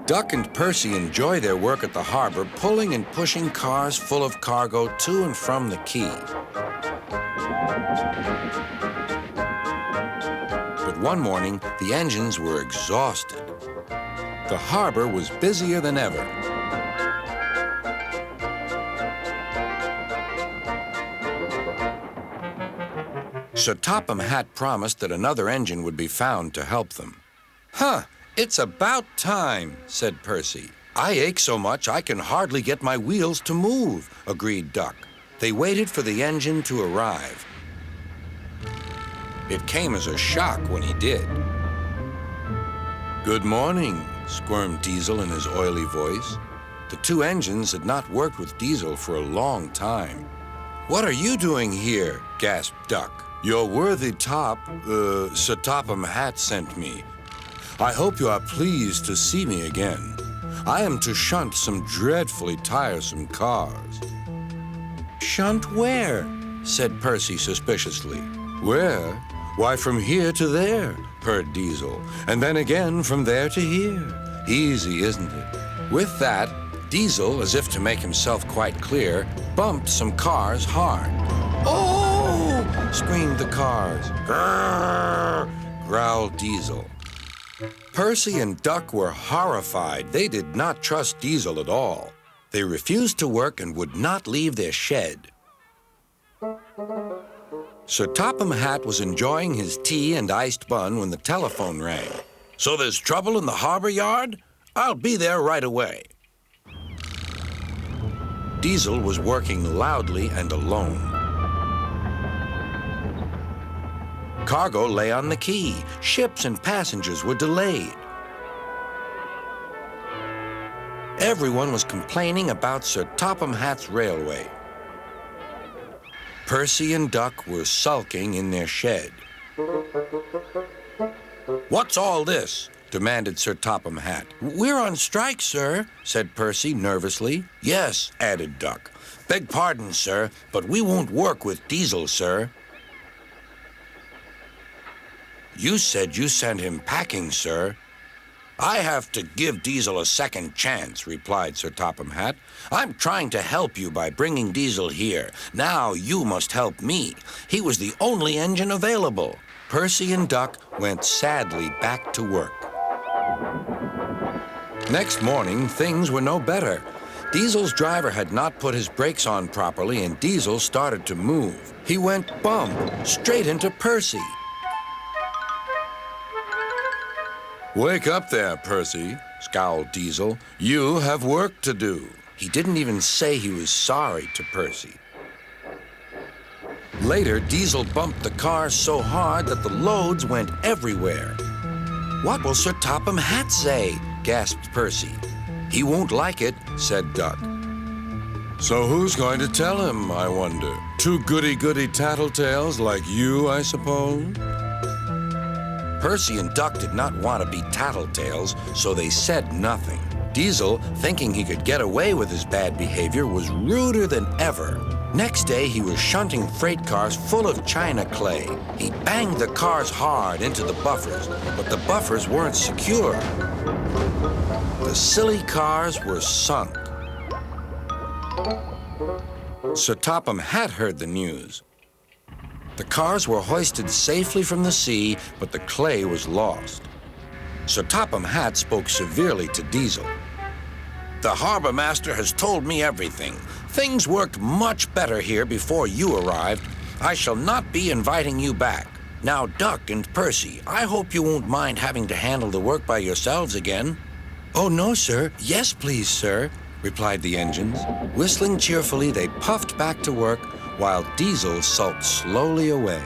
Duck and Percy enjoy their work at the harbor, pulling and pushing cars full of cargo to and from the quay. But one morning, the engines were exhausted. The harbor was busier than ever. Sir Topham Hatt promised that another engine would be found to help them. "Huh, it's about time," said Percy. "I ache so much I can hardly get my wheels to move," agreed Duck. They waited for the engine to arrive. It came as a shock when he did. "Good morning," squirmed Diesel in his oily voice. The two engines had not worked with Diesel for a long time. "What are you doing here?" gasped Duck. "Your worthy Sir Topham Hatt sent me. I hope you are pleased to see me again. I am to shunt some dreadfully tiresome cars." "Shunt where?" said Percy suspiciously. "Where? Why, from here to there," purred Diesel, "and then again from there to here. Easy, isn't it?" With that, Diesel, as if to make himself quite clear, bumped some cars hard. "Oh!" screamed the cars. "Grrr!" growled Diesel. Percy and Duck were horrified. They did not trust Diesel at all. They refused to work and would not leave their shed. Sir Topham Hatt was enjoying his tea and iced bun when the telephone rang. "So there's trouble in the harbor yard? I'll be there right away." Diesel was working loudly and alone. Cargo lay on the quay. Ships and passengers were delayed. Everyone was complaining about Sir Topham Hatt's railway. Percy and Duck were sulking in their shed. "What's all this?" demanded Sir Topham Hatt. "We're on strike, sir," said Percy nervously. "Yes," added Duck. "Beg pardon, sir, but we won't work with Diesel, sir." "You said you sent him packing, sir." "I have to give Diesel a second chance," replied Sir Topham Hatt. "I'm trying to help you by bringing Diesel here. Now you must help me. He was the only engine available." Percy and Duck went sadly back to work. Next morning, things were no better. Diesel's driver had not put his brakes on properly, and Diesel started to move. He went bump straight into Percy. "Wake up there, Percy," scowled Diesel. "You have work to do." He didn't even say he was sorry to Percy. Later, Diesel bumped the cars so hard that the loads went everywhere. "What will Sir Topham Hatt say?" gasped Percy. "He won't like it," said Duck. "So who's going to tell him, I wonder? Two goody-goody tattletales like you, I suppose?" Percy and Duck did not want to be tattletales, so they said nothing. Diesel, thinking he could get away with his bad behavior, was ruder than ever. Next day, he was shunting freight cars full of china clay. He banged the cars hard into the buffers, but the buffers weren't secure. The silly cars were sunk. Sir Topham Hatt heard the news. The cars were hoisted safely from the sea, but the clay was lost. Sir Topham Hatt spoke severely to Diesel. "The harbor master has told me everything. Things worked much better here before you arrived. I shall not be inviting you back. Now, Duck and Percy, I hope you won't mind having to handle the work by yourselves again." "Oh, no, sir. Yes, please, sir," replied the engines. Whistling cheerfully, they puffed back to work, while Diesel sulked slowly away.